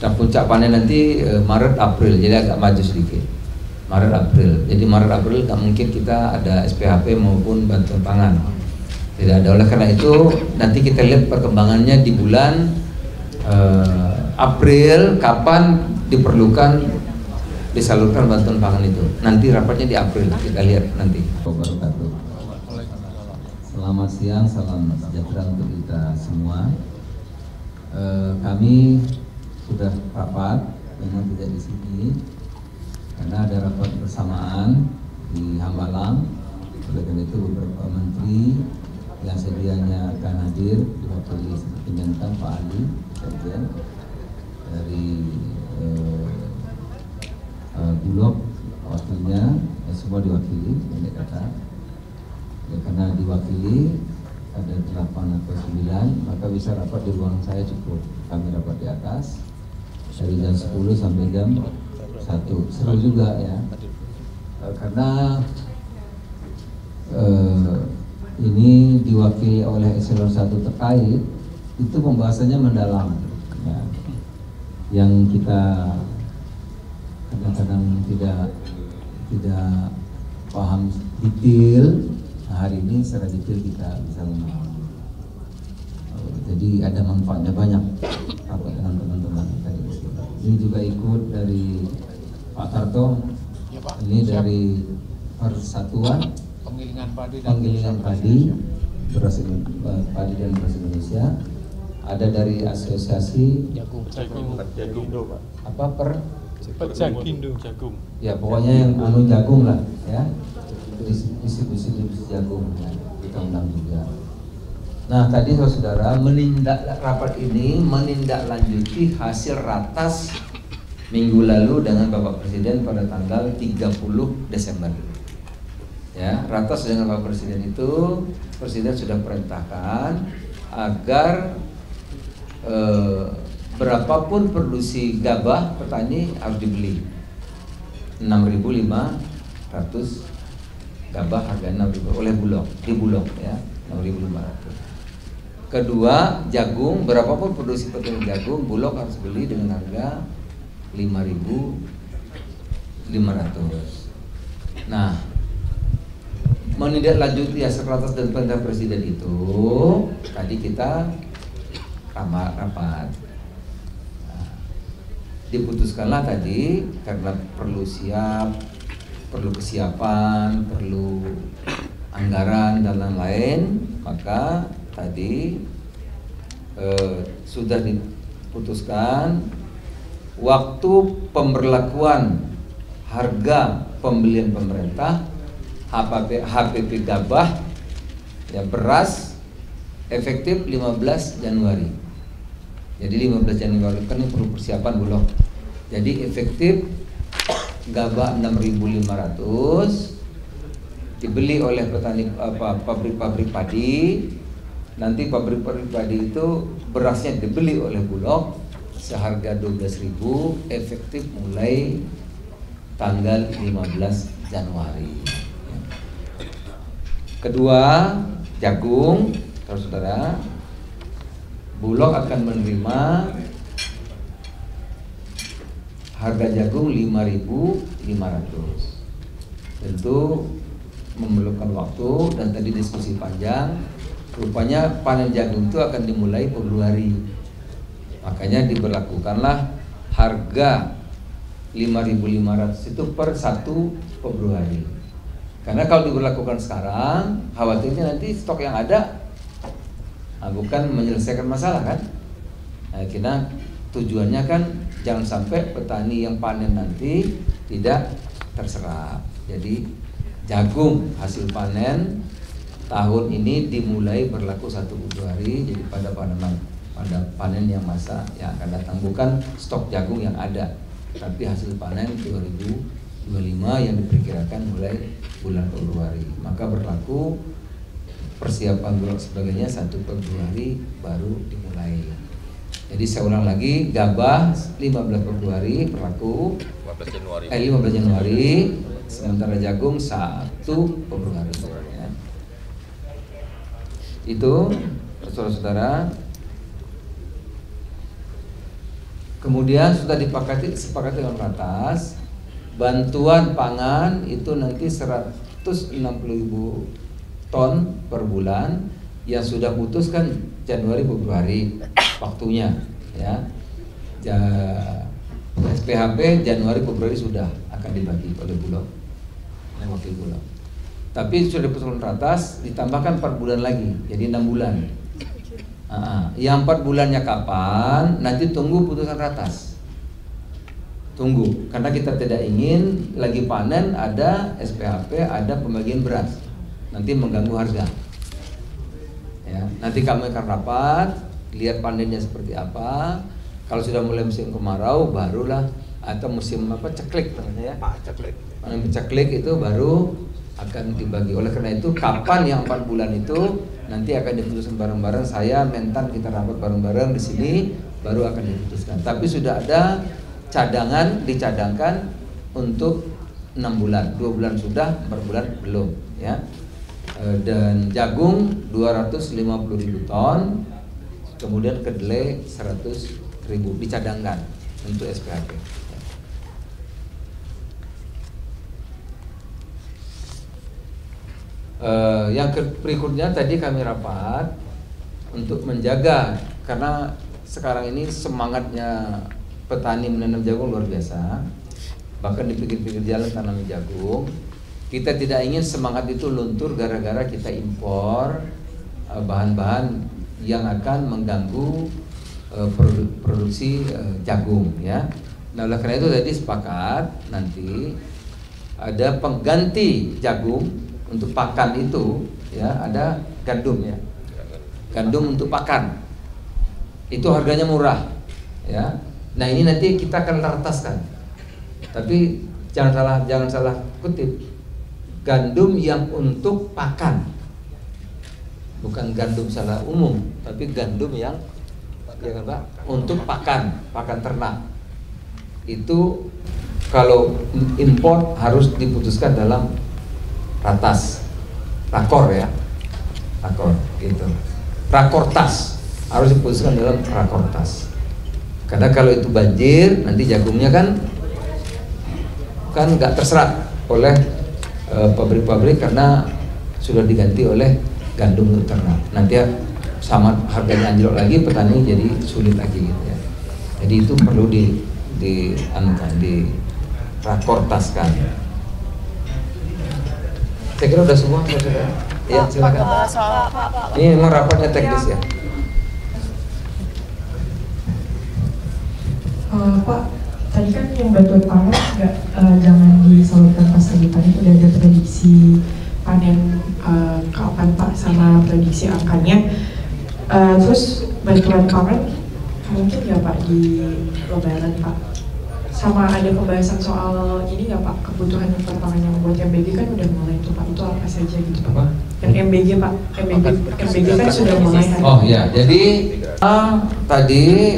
Dan puncak panen nanti Maret April, jadi agak maju sedikit. Maret April. Jadi Maret April tak mungkin kita ada SPHP maupun bantuan pangan. Tidak ada. Oleh karena itu nanti kita lihat perkembangannya di bulan April, kapan diperlukan disalurkan bantuan pangan itu. Nanti rapatnya di April, kita lihat nanti. Selamat siang, salam sejahtera untuk kita semua. Kami sudah rapat, memang tidak di sini karena ada rapat bersamaan di Hambalang. Oleh karena itu beberapa menteri yang sedianya akan hadir diwakili seperti Mentan Pak Ali Sekjen dari Bulog wakilnya, semua diwakili, pendek kata. Ya, karena diwakili ada 8 atau 9, maka bisa rapat di ruang saya cukup. Kami rapat di atas dari jam 10 sampai jam 1. Seru juga ya, karena ini diwakili oleh eselon 1 terkait, itu pembahasannya mendalam ya. Yang kita kadang-kadang tidak paham detail. Hari ini secara detail kita bisa memahami. Jadi ada manfaatnya banyak apa dengan teman-teman tadi. Ini juga ikut dari Pak Tarto, ya, Pak. Ini siap. Dari Persatuan Penggilingan Padi Beras Padi dan Beras Indonesia. Ada dari Asosiasi Jagung Pak. Apa Jagung. Ya pokoknya yang jagung lah ya. Distribusi jagung ya, kita undang juga. Nah tadi saudara rapat ini menindaklanjuti hasil ratas minggu lalu dengan Bapak Presiden pada tanggal 30 Desember. Ya, ratas dengan Bapak Presiden itu Presiden sudah perintahkan agar berapapun produksi gabah petani harus dibeli 6.500 gabah harga 6.000 oleh Bulog, di Bulog ya, 6.500. Kedua, jagung, berapapun produksi petani jagung, Bulog harus beli dengan harga 5.500. Nah, menindaklanjuti hasil ratas dan perintah Presiden itu, tadi kita rapat. Nah, diputuskanlah tadi karena perlu kesiapan, perlu anggaran dan lain-lain, maka tadi sudah diputuskan waktu pemberlakuan harga pembelian pemerintah HPP gabah ya beras efektif 15 Januari. Jadi 15 Januari kan ini perlu persiapan Bulog. Jadi efektif gabah 6.500 dibeli oleh petani pabrik-pabrik padi. Nanti pabrik-pabrik padi itu berasnya dibeli oleh Bulog seharga 12.000 efektif mulai tanggal 15 Januari. Kedua, jagung, saudara, Bulog akan menerima harga jagung 5.500. Tentu memerlukan waktu dan tadi diskusi panjang. Rupanya panen jagung itu akan dimulai Februari. Makanya diberlakukanlah harga 5.500 itu per 1 Februari. Karena kalau diberlakukan sekarang, khawatirnya nanti stok yang ada bukan menyelesaikan masalah kan. Nah, kita tujuannya kan jangan sampai petani yang panen nanti tidak terserap. Jadi jagung hasil panen tahun ini dimulai berlaku 1 Februari. Jadi pada panen yang masa yang akan datang, bukan stok jagung yang ada, tapi hasil panen 2025 yang diperkirakan mulai bulan Februari. Maka berlaku persiapan Bulog sebagainya 1 Februari baru dimulai. Jadi saya ulang lagi, gabah 15 Februari berlaku 15 Januari, sementara jagung 1 Februari ya. Itu saudara-saudara. Kemudian sudah sepakati dengan Ratas, bantuan pangan itu nanti 160.000 ton per bulan yang sudah putuskan Januari Februari waktunya ya. SPHP Januari Februari sudah akan dibagi oleh Bulog, oleh wakil Bulog. Tapi sudah diputuskan Ratas ditambahkan 4 bulan lagi, jadi 6 bulan. Yang 4 bulannya kapan? Nanti tunggu putusan Ratas. Tunggu, karena kita tidak ingin lagi panen ada SPHP, ada pembagian beras, nanti mengganggu harga. Ya, nanti kami akan rapat, lihat panennya seperti apa. Kalau sudah mulai musim kemarau, barulah atau musim ceklik namanya ya. Panen ceklik itu baru akan dibagi. Oleh karena itu, kapan yang 4 bulan itu nanti akan diputuskan bareng-bareng. Saya mentan kita rapat bareng-bareng di sini, baru akan diputuskan. Tapi sudah ada cadangan, dicadangkan untuk 6 bulan, 2 bulan sudah, 4 bulan belum ya. Dan jagung 250.000 ton, kemudian kedelai 100.000 dicadangkan untuk SPHP. Yang berikutnya tadi kami rapat untuk menjaga, karena sekarang ini semangatnya petani menanam jagung luar biasa, bahkan di pinggir-pinggir jalan tanam jagung. Kita tidak ingin semangat itu luntur gara-gara kita impor bahan-bahan yang akan mengganggu produksi jagung ya. Nah, oleh karena itu tadi sepakat nanti ada pengganti jagung untuk pakan itu ya, ada gandum ya. Gandum untuk pakan. Itu harganya murah ya. Nah, ini nanti kita akan rataskan. Tapi jangan salah kutip. Gandum yang untuk pakan. Bukan gandum secara umum, tapi gandum yang ya kan Pak, untuk pakan ternak. Itu kalau impor harus diputuskan dalam ratas, rakor ya, rakor gitu, rakortas harus diputuskan dalam rakortas. Karena kalau itu banjir, nanti jagungnya kan nggak terserap oleh pabrik-pabrik karena sudah diganti oleh gandum untuk ternak. Nanti sama harganya anjlok lagi, petani jadi sulit lagi gitu ya. Jadi itu perlu dirakortaskan. Saya kira udah semua, saudara. Ya, silakan. Ini memang rapatnya teknis ya. Pak, tadi kan yang bantuan pangan jangan disalurkan pas lagi panen, udah ada prediksi panen kapan Pak, sama prediksi angkanya. Terus bantuan pangan mungkin nggak Pak di Lebaran Pak? Sama ada pembahasan soal ini nggak Pak, kebutuhan perpangan yang buat MBG kan udah mulai tuh Pak, itu apa saja gitu Pak? Apa? Yang MBG Pak, MBG kan sudah mulai. Oh ya, jadi tadi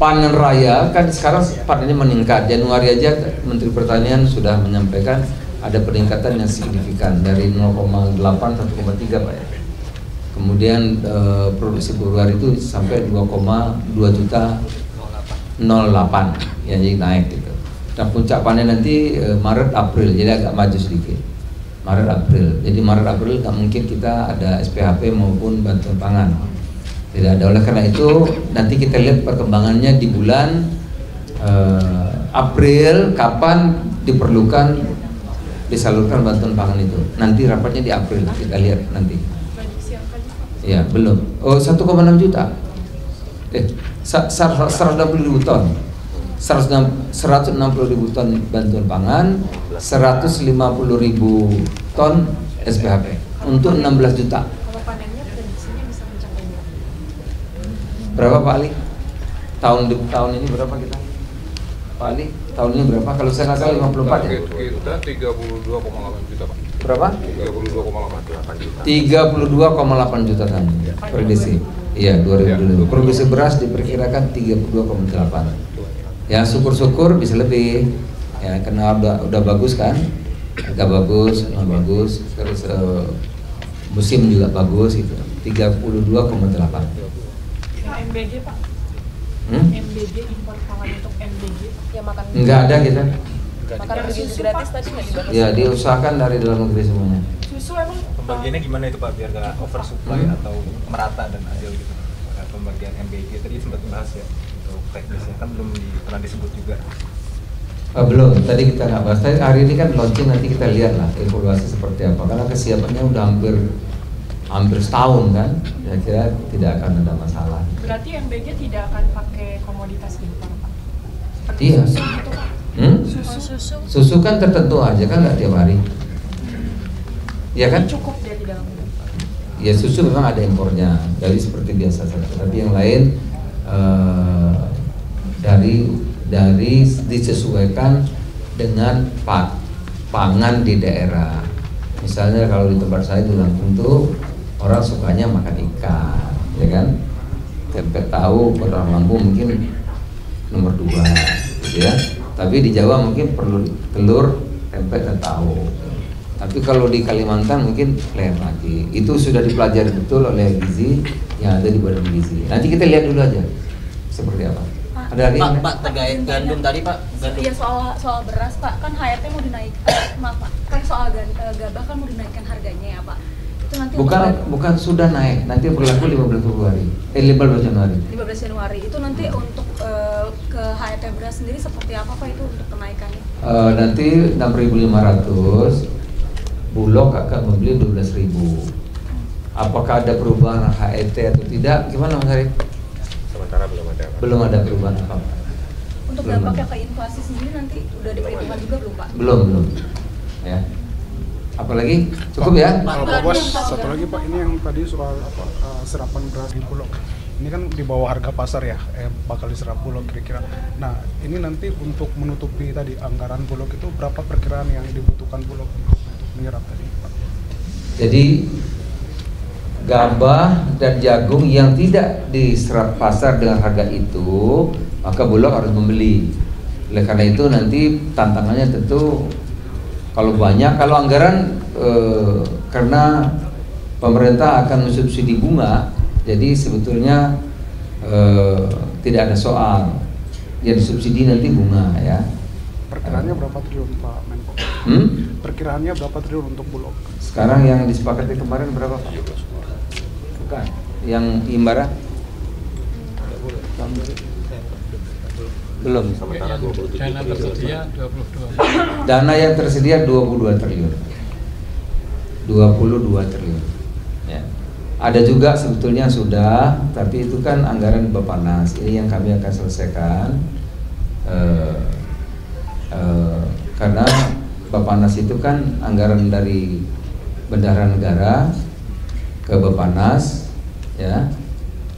panen raya kan sekarang panennya meningkat. Januari aja Menteri Pertanian sudah menyampaikan ada peningkatan yang signifikan dari 0,8 1,3 Pak ya. Kemudian produksi Februari itu sampai 2,2 juta 08 ya, jadi naik gitu. Dan puncak panen nanti Maret April, jadi agak maju sedikit. Maret April. Jadi Maret April nggak mungkin kita ada SPHP maupun bantuan pangan. Tidak ada. Oleh karena itu nanti kita lihat perkembangannya di bulan April, kapan diperlukan disalurkan bantuan pangan itu. Nanti rapatnya di April, kita lihat nanti. Ya belum. Oh 1,6 juta. 160.000 ton. 160.000 ton bantuan pangan, 150.000 ton SPHP untuk 16 juta. Berapa Pak Ali? Tahun ini berapa kita? Pak Ali, tahun ini berapa? Kalau saya nggak salah 54 ya? Kita 32,8 juta Pak. Berapa? 32,8 juta ton prediksi. Iya 2022. Produksi beras diperkirakan 32,8. Ya syukur-syukur bisa lebih. Ya karena udah bagus kan? Harga bagus, bagus. Terus musim juga bagus gitu. 32,8. MBG Pak? MBG, impor pangan untuk MBG yang makan Enggak ada kita. makanan begitu gratis tadi nggak dibahas. Ya diusahakan dari dalam negeri semuanya. Susu emang Pembagiannya gimana itu Pak biar nggak oversupply atau merata dan adil gitu? Pembagian MBG tadi sempat bahas ya untuk teknisnya kan belum pernah disebut juga. Belum, tadi kita nggak bahas. Tadi hari ini kan launching, nanti kita lihat lah evaluasi seperti apa. Karena kesiapannya udah hampir setahun kan, saya kira tidak akan ada masalah. berarti MBG tidak akan pakai komoditas impor Pak. Seperti Iya. susu gitu Pak. Susu Susu kan tertentu aja kan, nggak tiap hari. Ya kan? cukup dia di dalam. Ya susu memang ada impornya, dari seperti biasa saja. Tapi yang lain dari disesuaikan dengan pangan di daerah. Misalnya kalau di tempat saya di Lampung tuh orang sukanya makan ikan, ya kan? Tempe tahu orang Lampung mungkin nomor 2, gitu ya. Tapi di Jawa mungkin perlu telur, tempe dan tahu. Tapi kalau di Kalimantan mungkin lain lagi. Itu sudah dipelajari betul oleh gizi yang ada di Badan Gizi. Nanti kita lihat dulu aja seperti apa. Ada lagi? Pak, terkait gandum tadi Pak. Gandum. Iya soal beras Pak, kan HRT mau dinaikkan, maaf Pak, kan soal gabah kan mau dinaikkan harganya ya Pak. Itu nanti Bukan sudah naik, nanti berlaku 15 Februari, 15 Januari. 15 Januari itu nanti untuk ke HRT beras sendiri seperti apa Pak itu untuk kenaikannya? Nanti 6.500, Bulog akan membeli 12.000. Apakah ada perubahan HET atau tidak? Gimana Mas Arif? Sementara belum ada. Belum ada perubahan apa? Untuk Belum dampaknya ada. ke inflasi sendiri nanti udah diperhitungkan juga belum Pak? Belum. Ya. Apalagi cukup ya? Kalau Pak Bos, satu lagi Pak, ini yang tadi soal serapan beras di Bulog. Ini kan di bawah harga pasar ya, bakal diserap Bulog kira-kira. Nah, ini nanti untuk menutupi tadi anggaran Bulog itu berapa perkiraan yang dibutuhkan Bulog untuk menyerap tadi Pak? Jadi gabah dan jagung yang tidak diserap pasar dengan harga itu, maka Bulog harus membeli. Oleh karena itu nanti tantangannya tentu kalau banyak, kalau anggaran karena pemerintah akan mensubsidi bunga, jadi sebetulnya tidak ada soal. Yang disubsidi nanti bunga ya. Perkiraannya berapa triliun Pak Menko? Perkiraannya berapa triliun untuk Bulog? Sekarang yang disepakati kemarin berapa Pak? Bukan. Yang Imbara? Belum. Sementara 27 Dana tersedia 22. Dana yang tersedia 22 triliun. 22 triliun. Ya. Ada juga sebetulnya sudah, tapi itu kan anggaran Bappenas. Ini yang kami akan selesaikan. Karena Bappenas itu kan anggaran dari Bendahara Negara ke Bappenas, ya.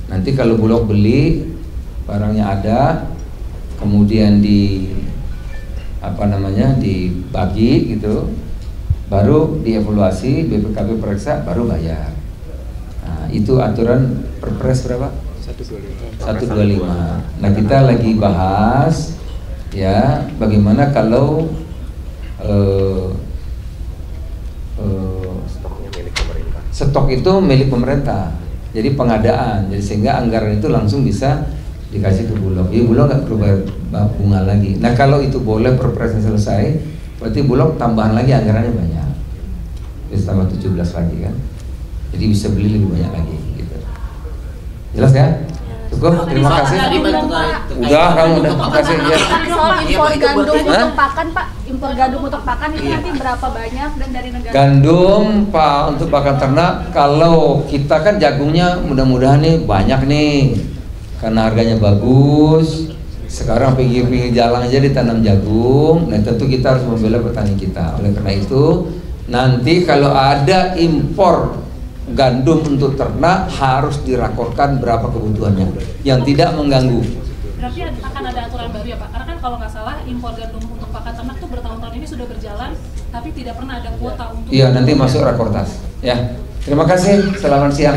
Nanti kalau Bulog beli barangnya ada, kemudian dibagi gitu, baru dievaluasi, BPKB periksa, baru bayar. Nah, itu aturan Perpres berapa? 125. Nah, kita lagi bahas ya bagaimana kalau stoknya milik pemerintah. stok itu milik pemerintah, jadi pengadaan, jadi sehingga anggaran itu langsung bisa dikasih ke Bulog. Jadi Bulog nggak perlu bayar bunga lagi. Nah kalau itu boleh perpresnya selesai, berarti Bulog tambahan lagi anggarannya banyak, bisa tambah 17 lagi kan, jadi bisa beli lebih banyak lagi gitu. Jelas ya? Cukup, terima kasih. Udah, kamu udah, terima kasih ya. Soal impor gandum untuk pakan Pak, impor gandum untuk pakan itu nanti berapa banyak dan dari negara? Gandum Pak untuk pakan ternak, kalau kita kan jagungnya mudah-mudahan nih banyak nih, karena harganya bagus. Sekarang pinggir-pinggir jalan aja ditanam jagung. Nah tentu kita harus membela petani kita. Oleh karena itu nanti kalau ada impor gandum untuk ternak harus dirakorkan berapa kebutuhannya yang tidak mengganggu. Berarti akan ada aturan baru ya Pak? Karena kan kalau nggak salah impor gandum untuk pakan ternak tuh bertahun-tahun ini sudah berjalan, tapi tidak pernah ada kuota untuk. Iya nanti masuk rakortas. Ya terima kasih. Selamat siang.